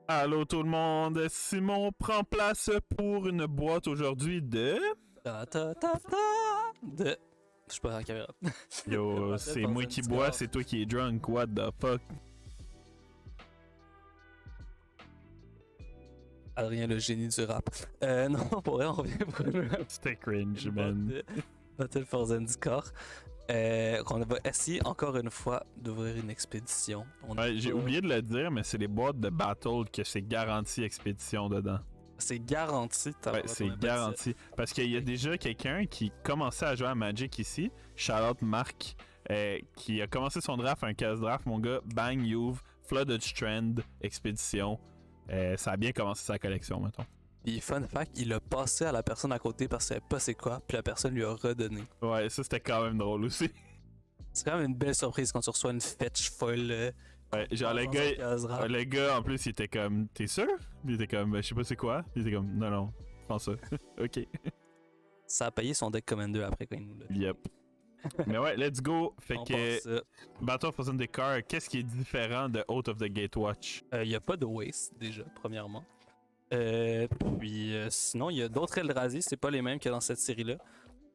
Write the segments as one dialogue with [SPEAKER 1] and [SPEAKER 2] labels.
[SPEAKER 1] Allô tout le monde, Simon prend place pour une boîte aujourd'hui de...
[SPEAKER 2] Ta ta ta ta de. Je suis pas dans la caméra.
[SPEAKER 1] Yo, c'est moi qui bois, c'est toi qui es drunk, what the fuck?
[SPEAKER 2] Adrien, le génie du rap. Non, pour vrai, on revient pour une
[SPEAKER 1] C'était cringe,
[SPEAKER 2] boîte
[SPEAKER 1] man.
[SPEAKER 2] de Battle for Zendikar. On va essayer encore une fois d'ouvrir une expédition.
[SPEAKER 1] Ouais, j'ai oublié de le dire, mais c'est les boîtes de battle que c'est garanti expédition dedans.
[SPEAKER 2] C'est garanti.
[SPEAKER 1] Ouais, c'est garanti. Parce qu'il y a déjà quelqu'un qui commençait à jouer à Magic ici, Charlotte Marc, qui a commencé son draft, un casse draft, mon gars, bang, you've, Flooded Strand, expédition. Ça a bien commencé sa collection, mettons.
[SPEAKER 2] Puis fun fact, il a passé à la personne à côté parce qu'elle savait pas c'est quoi, puis la personne lui a redonné.
[SPEAKER 1] Ouais, ça c'était quand même drôle aussi.
[SPEAKER 2] C'est quand même une belle surprise quand tu reçois une fetch folle.
[SPEAKER 1] Ouais, genre le gars en plus il était comme t'es sûr? Il était comme je sais pas c'est quoi. Il était comme non, je pense ça. Ok.
[SPEAKER 2] Ça a payé son deck Commander après quand il nous l'a dit.
[SPEAKER 1] Yep. Mais ouais, let's go. Fait
[SPEAKER 2] On
[SPEAKER 1] que
[SPEAKER 2] passe,
[SPEAKER 1] Battle for Zendikar, qu'est-ce qui est différent de Oath of the Gatewatch?
[SPEAKER 2] il n'y a pas de waste déjà, premièrement. Puis sinon, il y a d'autres Eldrazi, c'est pas les mêmes que dans cette série-là.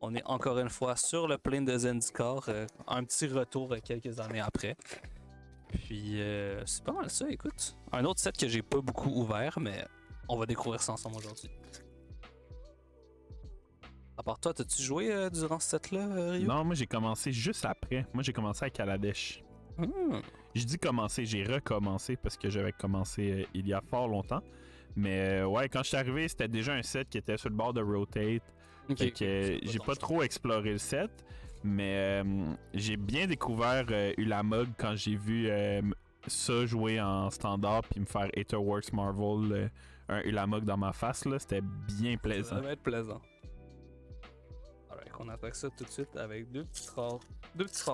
[SPEAKER 2] On est encore une fois sur le plane de Zendikar, un petit retour quelques années après. Puis c'est pas mal ça, écoute. Un autre set que j'ai pas beaucoup ouvert, mais on va découvrir ça ensemble aujourd'hui. À part toi, t'as-tu joué durant ce set-là, Rio?
[SPEAKER 1] Non, moi j'ai commencé juste après. Moi j'ai commencé à Kaladesh. Je dis commencer, j'ai recommencé parce que j'avais commencé il y a fort longtemps. Mais ouais, quand je suis arrivé, c'était déjà un set qui était sur le bord de Rotate. Fait que j'ai pas trop exploré le set, mais j'ai bien découvert Ulamog quand j'ai vu ça jouer en standard puis me faire Aetherworks Marvel un Ulamog dans ma face, là, c'était bien plaisant.
[SPEAKER 2] Ça va être plaisant. Alright, on attaque ça tout de suite avec deux petits rares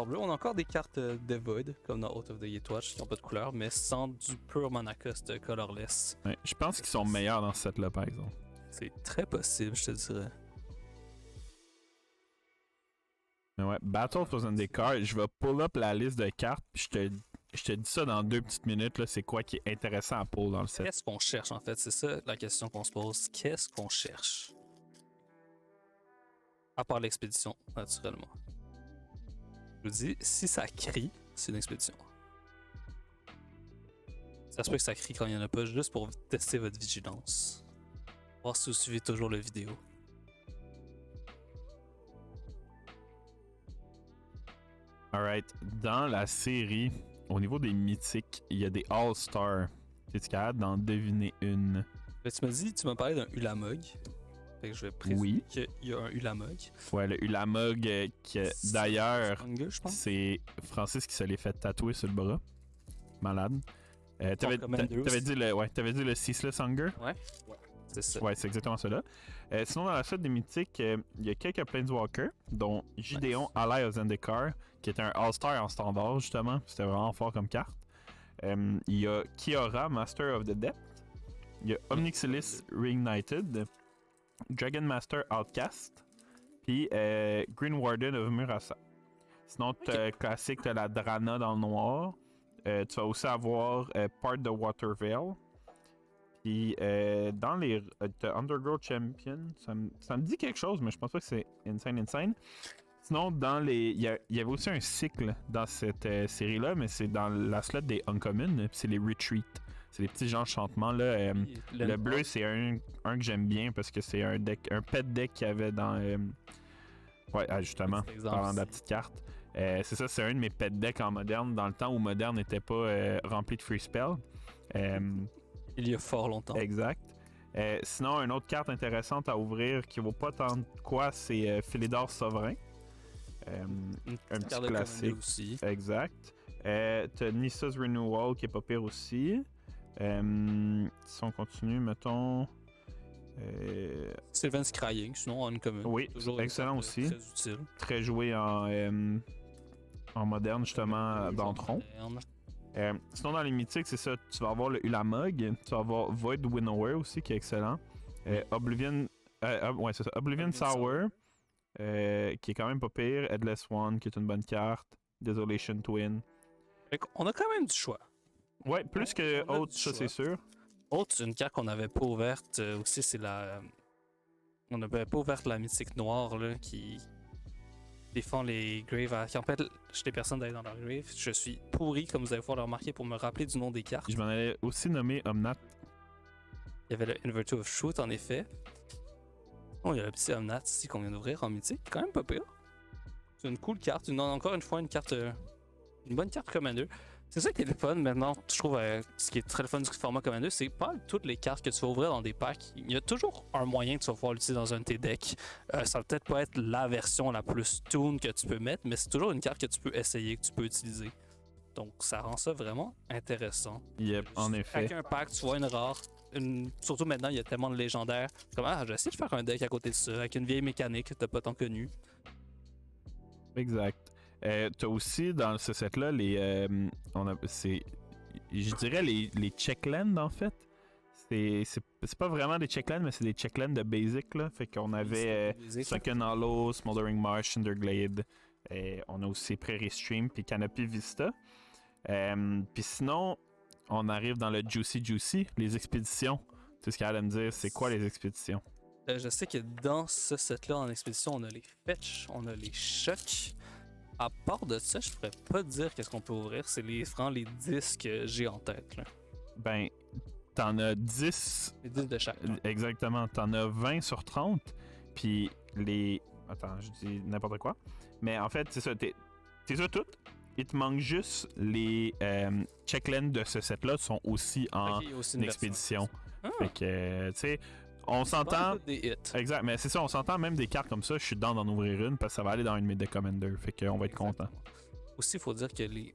[SPEAKER 2] bleus. On a encore des cartes Devoid, comme dans Out of the Gatewatch, qui n'ont pas de couleur, mais sans du pur mana cost colorless.
[SPEAKER 1] Ouais, je pense qu'ils sont meilleurs dans ce set-là, par exemple.
[SPEAKER 2] C'est très possible, je te dirais.
[SPEAKER 1] Mais ouais, Battle for Zendikar, je vais pull up la liste de cartes, puis je te dis ça dans 2 petites minutes, là, c'est quoi qui est intéressant à pull dans le set.
[SPEAKER 2] Qu'est-ce qu'on cherche en fait? C'est ça la question qu'on se pose. Qu'est-ce qu'on cherche? À part l'expédition, naturellement. Je vous dis, si ça crie, c'est une expédition. Ça se peut que ça crie quand il n'y en a pas, juste pour tester votre vigilance. Voir si vous suivez toujours la vidéo.
[SPEAKER 1] Alright, dans la série, au niveau des mythiques, il y a des All-Stars. Es-tu capable d'en deviner une?
[SPEAKER 2] Là, tu m'as parlé d'un Ulamog. Fait que je vais présumer qu'il y a un Ulamog.
[SPEAKER 1] Ouais, le Ulamog, d'ailleurs, c'est Francis qui se l'est fait tatouer sur le bras. Malade. T'avais dit le Ceaseless Hunger?
[SPEAKER 2] Ouais. C'est ça.
[SPEAKER 1] Ouais, c'est exactement cela. Sinon, dans la suite des mythiques, il y a quelques Planeswalkers, dont Gideon, Ally of Zendikar, qui est un All-Star en standard, justement. C'était vraiment fort comme carte. Il y a Kiora, Master of the Depth. Il y a Omnixilis Reignited. Dragon Master Outcast. Puis Green Warden of Murasa. Sinon, classique, t'as la Drana dans le noir. Tu vas aussi avoir Part de Watervale. Puis dans les Underground Champion, ça me dit quelque chose, mais je pense pas que c'est Insane. Sinon, il y avait aussi un cycle dans cette série-là, mais c'est dans la slot des Uncommon, puis c'est les Retreat. C'est les petits genres de chantements là. Le bleu, c'est un que j'aime bien parce que c'est un pet deck qu'il y avait dans. Ouais, justement, parlant de la petite carte. C'est ça, c'est un de mes pet decks en moderne, dans le temps où moderne n'était pas rempli de free spell.
[SPEAKER 2] Il y a fort longtemps.
[SPEAKER 1] Exact. Sinon, une autre carte intéressante à ouvrir qui vaut pas tant de quoi, c'est Philidor Souverain. Un petit classique.
[SPEAKER 2] Aussi.
[SPEAKER 1] Exact. T'as Nissa's Renewal qui est pas pire aussi. Si on continue, mettons.
[SPEAKER 2] Sylvan's Crying, sinon en commun.
[SPEAKER 1] Oui, excellent aussi.
[SPEAKER 2] Très utile.
[SPEAKER 1] Très joué en moderne, justement, dans Tron. Sinon, dans les mythiques, c'est ça. Tu vas avoir le Ulamog. Tu vas avoir Void Winnower aussi, qui est excellent. Oblivion. Ouais, c'est ça. Oblivion Sour. Qui est quand même pas pire. Headless One, qui est une bonne carte. Desolation Twin.
[SPEAKER 2] On a quand même du choix.
[SPEAKER 1] Ouais, plus que autre, ça c'est sûr.
[SPEAKER 2] Une carte qu'on n'avait pas ouverte aussi, c'est la. On n'avait pas ouvert la mythique noire là, qui défend les graves, qui empêche les personnes d'aller dans leur grave. Je suis pourri, comme vous allez pouvoir le remarquer, pour me rappeler du nom des cartes.
[SPEAKER 1] Je m'en allais aussi nommer Omnat.
[SPEAKER 2] Il y avait le Inverter of Truth, en effet. Oh, il y a le petit Omnat ici qu'on vient d'ouvrir en mythique. Quand même pas pire. C'est une cool carte. Encore une fois, une carte. Une bonne carte Commander. C'est ça qui est le fun maintenant. Je trouve ce qui est très le fun du format Commander, c'est pas toutes les cartes que tu vas ouvrir dans des packs. Il y a toujours un moyen que tu vas pouvoir l'utiliser dans un de tes decks. Ça va peut-être pas être la version la plus tune que tu peux mettre, mais c'est toujours une carte que tu peux essayer, que tu peux utiliser. Donc ça rend ça vraiment intéressant.
[SPEAKER 1] Yep, en effet.
[SPEAKER 2] Avec un pack, tu vois une rare. Surtout maintenant, il y a tellement de légendaires. Comme, je vais essayer de faire un deck à côté de ça, avec une vieille mécanique que t'as pas tant connue.
[SPEAKER 1] Exact. T'as aussi dans ce set-là je dirais les checklands en fait. C'est pas vraiment des checklands, mais c'est des checklands de basic là. Fait qu'on avait Sunken Hollow, Smoldering Marsh, Cinderglade. On a aussi Prairie Stream puis Canopy Vista. Puis sinon, on arrive dans le Juicy, les expéditions. Tu sais ce qu'elle allait me dire, c'est quoi les expéditions?
[SPEAKER 2] Je sais que dans ce set-là, en expédition, on a les fetch, on a les chocs. À part de ça, je pourrais pas dire qu'est-ce qu'on peut ouvrir. C'est vraiment les 10 que j'ai en tête. Là.
[SPEAKER 1] Ben, t'en as 10.
[SPEAKER 2] Les 10 de chaque.
[SPEAKER 1] Exactement. T'en as 20 sur 30. Puis les. Attends, je dis n'importe quoi. Mais en fait, c'est ça. T'es ça toutes. Il te manque juste les checklands de ce set-là sont aussi en expédition. Fait que, tu sais. On s'entend. Exact, mais c'est ça, on s'entend même des cartes comme ça. Je suis dedans d'en ouvrir une parce que ça va aller dans une de mes decks Commander. Fait qu'on va être content.
[SPEAKER 2] Aussi, il faut dire que les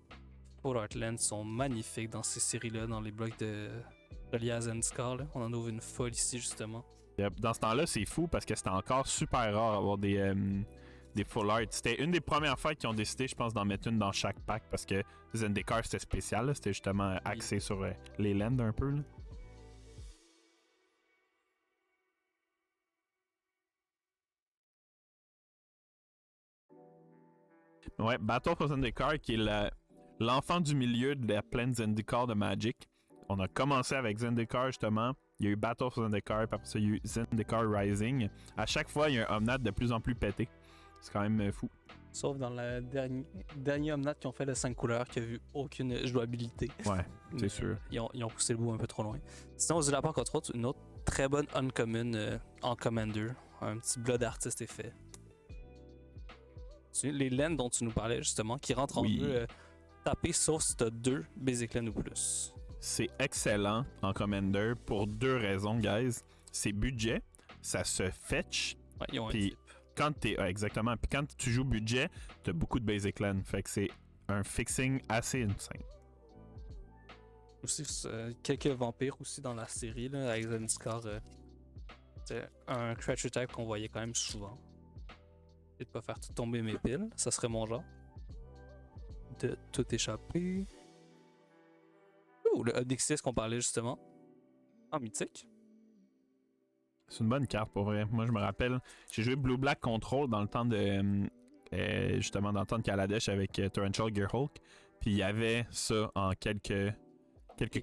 [SPEAKER 2] Full Heartlands sont magnifiques dans ces séries-là, dans les blocs de reliés à Zendikar. On en ouvre une folle ici, justement.
[SPEAKER 1] Yep. Dans ce temps-là, c'est fou parce que c'était encore super rare d'avoir des Full Art. C'était une des premières fois qu'ils ont décidé, je pense, d'en mettre une dans chaque pack parce que Zendikar c'était spécial. C'était justement axé sur les lands un peu. Là. Ouais, Battle for Zendikar qui est l'enfant du milieu de la plaine Zendikar de Magic. On a commencé avec Zendikar justement. Il y a eu Battle for Zendikar, puis après ça, il y a eu Zendikar Rising. À chaque fois, il y a un Omnat de plus en plus pété. C'est quand même fou.
[SPEAKER 2] Sauf dans le dernier Omnat qui ont fait le 5 couleurs qui a vu aucune jouabilité.
[SPEAKER 1] Ouais, c'est sûr.
[SPEAKER 2] Ils ont poussé le bout un peu trop loin. Sinon, aux Lapins contre autres, une autre très bonne uncommon en Commander. Un petit Blood Artist effet. Les laines dont tu nous parlais justement, qui rentrent en jeu taper sauf si t'as 2 basic lanes ou plus.
[SPEAKER 1] C'est excellent en Commander pour 2 raisons, guys. C'est budget, ça se fetch.
[SPEAKER 2] Ouais, ils ont un
[SPEAKER 1] puis
[SPEAKER 2] type.
[SPEAKER 1] Quand exactement. Puis quand tu joues budget, t'as beaucoup de basic lands. Fait que c'est un fixing assez insane.
[SPEAKER 2] Aussi, quelques vampires aussi dans la série, là, avec Zendikar. C'est un creature type qu'on voyait quand même souvent. Et de pas faire tout tomber mes piles, ça serait mon genre. De tout échapper. Ouh, le Obnixis qu'on parlait justement. En mythique.
[SPEAKER 1] C'est une bonne carte pour vrai. Moi je me rappelle, j'ai joué Blue Black Control dans le temps de justement dans le temps de Kaladesh avec Torrential Gearhulk. Puis il y avait ça en quelques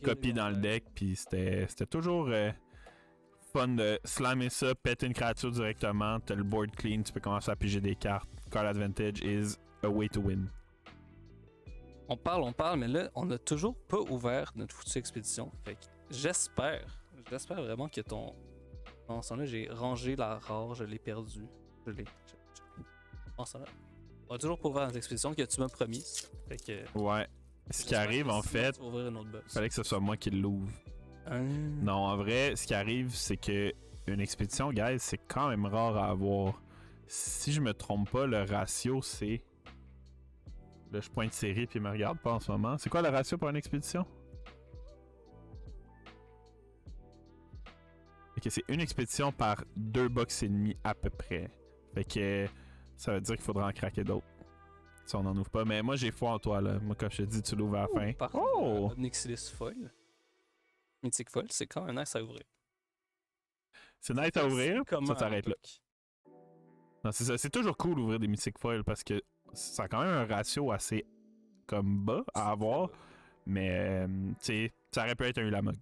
[SPEAKER 1] copies dans le deck. Puis c'était toujours fun de slammer ça, péter une créature directement, t'as le board clean, tu peux commencer à piger des cartes. Card advantage is a way to win.
[SPEAKER 2] On parle, mais là, on n'a toujours pas ouvert notre foutue expédition. Fait que j'espère vraiment que ton. En ce là j'ai rangé la rare, je l'ai perdu. En ce là on a toujours pas ouvert notre expédition que tu m'as promis. Fait que.
[SPEAKER 1] Ouais. Ce qui arrive, en fait, fallait que ce soit moi qui l'ouvre. Non, en vrai, ce qui arrive, c'est que une expédition, guys, c'est quand même rare à avoir. Si je me trompe pas, le ratio, c'est... Là, je pointe série puis il me regarde pas en ce moment. C'est quoi le ratio pour une expédition? Ok, c'est une expédition par 2 box et demi à peu près. Fait que ça veut dire qu'il faudra en craquer d'autres. Si on n'en ouvre pas. Mais moi, j'ai foi en toi, là. Moi, comme je te dis, tu l'ouvres à la fin.
[SPEAKER 2] Oh! Nixilis Foil. Mythic Foil, c'est quand même nice à ouvrir.
[SPEAKER 1] C'est nice à ouvrir, ça s'arrête là. Non, c'est ça. C'est toujours cool d'ouvrir des Mythic Foil parce que ça a quand même un ratio assez comme bas à avoir. Mais, tu sais, ça aurait pu être un Ulamog.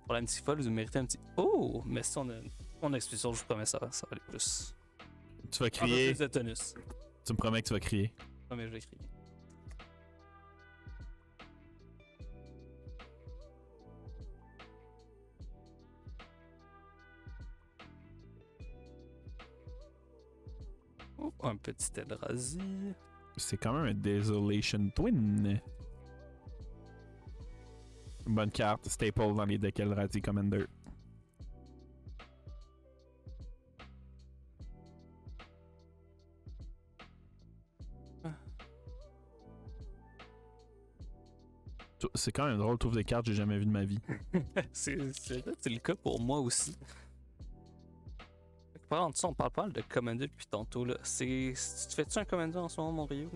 [SPEAKER 2] Pour la mythique folle, vous méritez un petit oh! Mais si on a mon expédition, je vous promets, ça va aller plus.
[SPEAKER 1] Tu vas
[SPEAKER 2] Un peu
[SPEAKER 1] crier.
[SPEAKER 2] plus de tonus.
[SPEAKER 1] Tu me promets que tu vas crier.
[SPEAKER 2] Non, mais je vais crier. Oh, un petit Eldrazi.
[SPEAKER 1] C'est quand même un Desolation Twin. Une bonne carte, staple dans les decks Eldrazi Commander. C'est quand même drôle, trouve des cartes que j'ai jamais vues de ma vie.
[SPEAKER 2] c'est le cas pour moi aussi. Par contre, on parle pas mal de Commander depuis tantôt. Là. Tu fais-tu un Commander en ce moment, mon Rio?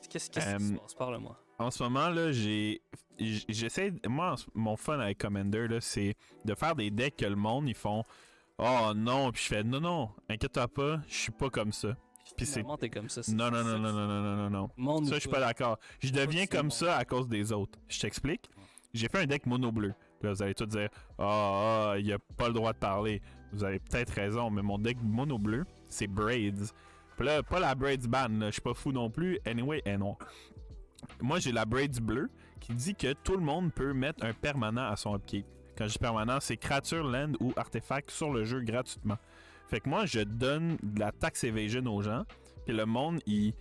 [SPEAKER 2] Qu'est-ce qui se passe? Parle-moi.
[SPEAKER 1] En ce moment, là, j'essaie. Moi, mon fun avec Commander, là, c'est de faire des decks que le monde, ils font oh non, puis je fais non, inquiète-toi pas, je suis pas comme ça. Puis c'est.
[SPEAKER 2] T'es comme ça.
[SPEAKER 1] Non. Ça, je suis pas d'accord. Je deviens comme ça à cause des autres. Je t'explique. J'ai fait un deck mono bleu. Là, vous allez tous dire il a pas le droit de parler. Vous avez peut-être raison, mais mon deck mono bleu, c'est Braids. Puis là, pas la Braids ban, je suis pas fou non plus. Anyway, non. Moi, j'ai la Braids bleue qui dit que tout le monde peut mettre un permanent à son upkeep. Quand je dis permanent, c'est créature, land ou artefact sur le jeu gratuitement. Fait que moi, je donne de la tax evasion aux gens, puis le monde, il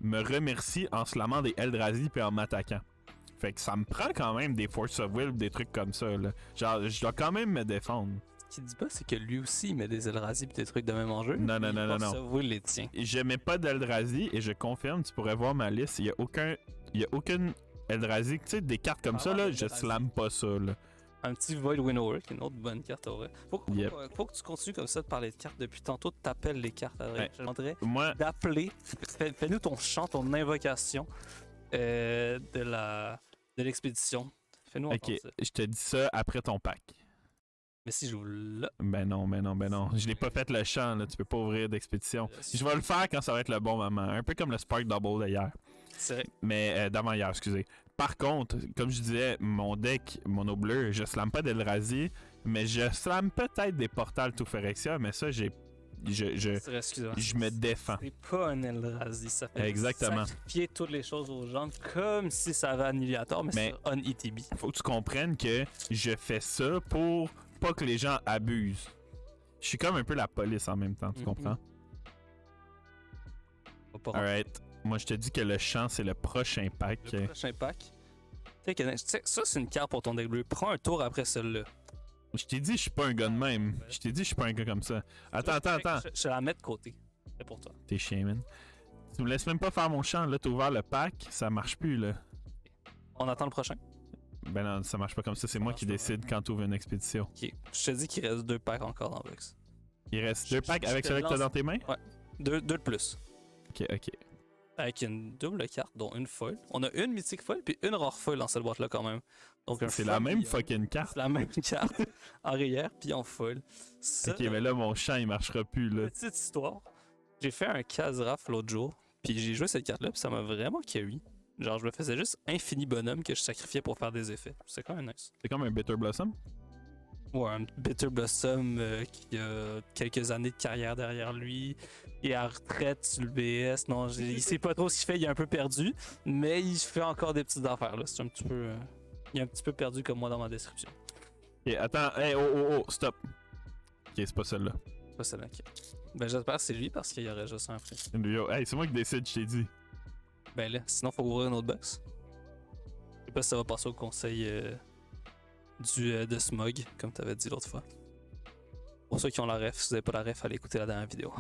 [SPEAKER 1] me remercie en slamant des Eldrazi puis en m'attaquant. Fait que ça me prend quand même des Force of Will, des trucs comme ça, là. Genre, je dois quand même me défendre.
[SPEAKER 2] Ce qu'il dit pas, c'est que lui aussi, il met des Eldrazi pis des trucs de même en jeu.
[SPEAKER 1] Non.
[SPEAKER 2] Force of Will les tient.
[SPEAKER 1] Je mets pas d'Eldrazi et je confirme, tu pourrais voir ma liste, il y a aucune Eldrazi. Tu sais, des cartes comme ça, là, je slam pas ça, là.
[SPEAKER 2] Un petit Void Winnower, qui est une autre bonne carte, ouais. Faut que tu continues comme ça de parler de cartes depuis tantôt, t'appelles les cartes. Ouais. Je demanderais d'appeler. Fais-nous ton chant, ton invocation de l'expédition. Fais-nous entendre ça.
[SPEAKER 1] Je te dis ça après ton pack.
[SPEAKER 2] Mais si j'ouvre là.
[SPEAKER 1] Ben non. Je l'ai pas fait le chant, là. Tu peux pas ouvrir d'expédition. Je vais le faire quand ça va être le bon moment. Un peu comme le Spark Double d'hier.
[SPEAKER 2] C'est vrai.
[SPEAKER 1] Mais d'avant-hier, excusez. Par contre, comme je disais, mon deck mono bleu, je slamme pas d'Eldrazi, mais je slamme peut-être des portals tout Phyrexia, mais ça, je me défends.
[SPEAKER 2] C'est pas un Eldrazi, ça fait
[SPEAKER 1] exactement.
[SPEAKER 2] Sacrifier toutes les choses aux gens comme si ça avait Annihilator, mais c'est un ETB.
[SPEAKER 1] Faut que tu comprennes que je fais ça pour pas que les gens abusent. Je suis comme un peu la police en même temps, tu comprends? Alright. Moi, je te dis que le champ, c'est le prochain pack.
[SPEAKER 2] Le prochain pack. Tu sais, ça, c'est une carte pour ton deck bleu. Prends un tour après celle-là.
[SPEAKER 1] Je t'ai dit, je suis pas un gars de même. Je t'ai dit, je suis pas un gars comme ça. Attends.
[SPEAKER 2] Je la mets de côté. C'est pour toi.
[SPEAKER 1] T'es chien, man. Tu me laisses même pas faire mon champ. Là, t'as ouvert le pack. Ça marche plus, là.
[SPEAKER 2] On attend le prochain?
[SPEAKER 1] Ben non, ça marche pas comme ça. C'est moi qui décide quand t'ouvres une expédition.
[SPEAKER 2] Ok. Je te dis qu'il reste 2 packs encore dans Box.
[SPEAKER 1] Il reste 2 packs avec celui que t'as dans tes mains?
[SPEAKER 2] Ouais. 2 de plus.
[SPEAKER 1] Ok.
[SPEAKER 2] Avec une double carte, dont une foil. On a une mythique foil puis une rare foil dans cette boîte-là quand même. Donc
[SPEAKER 1] c'est la même fucking carte.
[SPEAKER 2] C'est la même carte en rayère puis en foil. Ça,
[SPEAKER 1] ok, mais là, mon champ, il marchera plus, là.
[SPEAKER 2] Petite histoire. J'ai fait un Khazraf l'autre jour, puis j'ai joué cette carte-là, puis ça m'a vraiment carry. Genre, je me faisais juste infini bonhomme que je sacrifiais pour faire des effets. C'est quand même nice.
[SPEAKER 1] C'est comme un Bitter Blossom?
[SPEAKER 2] Ouais, un Bitter Blossom qui a quelques années de carrière derrière lui. Il est à retraite sur le BS. Non, il sait pas trop ce qu'il fait, il est un peu perdu. Mais il fait encore des petites affaires. Là. C'est un petit peu. Il est un petit peu perdu comme moi dans ma description.
[SPEAKER 1] Ok, attends, hey, oh, stop. Ok, c'est pas celle-là.
[SPEAKER 2] Pas celle-là, ok. Ben j'espère que c'est lui parce qu'il y aurait juste un frère.
[SPEAKER 1] Hey, c'est moi qui décide, je t'ai dit.
[SPEAKER 2] Ben là, sinon faut ouvrir une autre box. Je sais pas si ça va passer au conseil de Smog, comme t'avais dit l'autre fois. Pour ceux qui ont la ref, si vous avez pas la ref, allez écouter la dernière vidéo.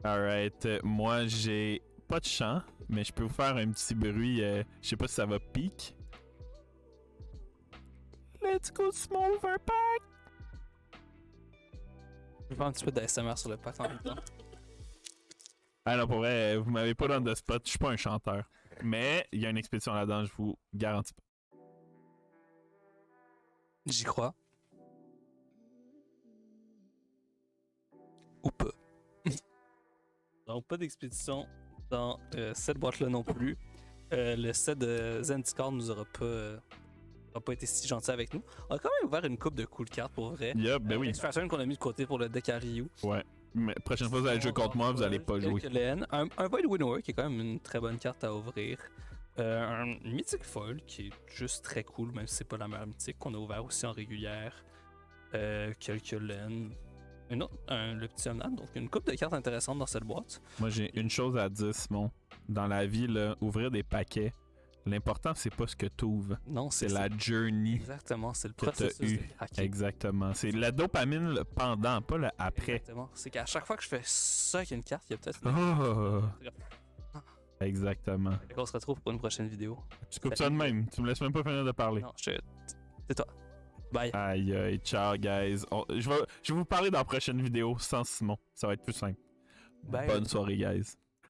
[SPEAKER 1] Alright, moi j'ai pas de chant, mais je peux vous faire un petit bruit, je sais pas si ça va pique. Let's go small over pack!
[SPEAKER 2] Je vais faire un petit peu d'ASMR sur le pack en même temps.
[SPEAKER 1] Ah non, pour vrai, vous m'avez pas dans le spot, je suis pas un chanteur. Mais il y a une expédition là-dedans, je vous garantis pas.
[SPEAKER 2] J'y crois. Ou pas. Donc pas d'expédition dans cette boîte-là non plus. Le set de Zendikar nous aura pas n'a pas été si gentil avec nous. On a quand même ouvert une coupe de cool cartes pour vrai.
[SPEAKER 1] Yep, ben oui.
[SPEAKER 2] Extraction qu'on a mis de côté pour le deck à Ryu.
[SPEAKER 1] Ouais. Mais prochaine fois que vous allez jouer contre moi, vous allez pas jouer.
[SPEAKER 2] Quelques laines. Un Void Winnower qui est quand même une très bonne carte à ouvrir. Un Mythic Foil qui est juste très cool, même si c'est pas la meilleure mythique, qu'on a ouvert aussi en régulière. Quelques laines. Le petit Omnad, donc une coupe de cartes intéressantes dans cette boîte.
[SPEAKER 1] Moi, j'ai une chose à dire, Simon. Dans la vie, là, ouvrir des paquets, l'important, c'est pas ce que tu ouvres.
[SPEAKER 2] Non,
[SPEAKER 1] C'est la journey.
[SPEAKER 2] Exactement, c'est le
[SPEAKER 1] que t'as
[SPEAKER 2] processus
[SPEAKER 1] eu.
[SPEAKER 2] de craquer.
[SPEAKER 1] Exactement. C'est la dopamine le pendant, pas le après.
[SPEAKER 2] Exactement. C'est qu'à chaque fois que je fais ça avec une carte, il y a peut-être
[SPEAKER 1] Oh. Exactement.
[SPEAKER 2] Fait qu'on se retrouve pour une prochaine vidéo.
[SPEAKER 1] Tu coupes ça de même. Tu me laisses même pas finir de parler.
[SPEAKER 2] Non, c'est toi. Bye.
[SPEAKER 1] Aïe, aïe, ciao, guys. Je vais vous parler dans la prochaine vidéo sans Simon. Ça va être plus simple.
[SPEAKER 2] Bye.
[SPEAKER 1] Bonne soirée, guys.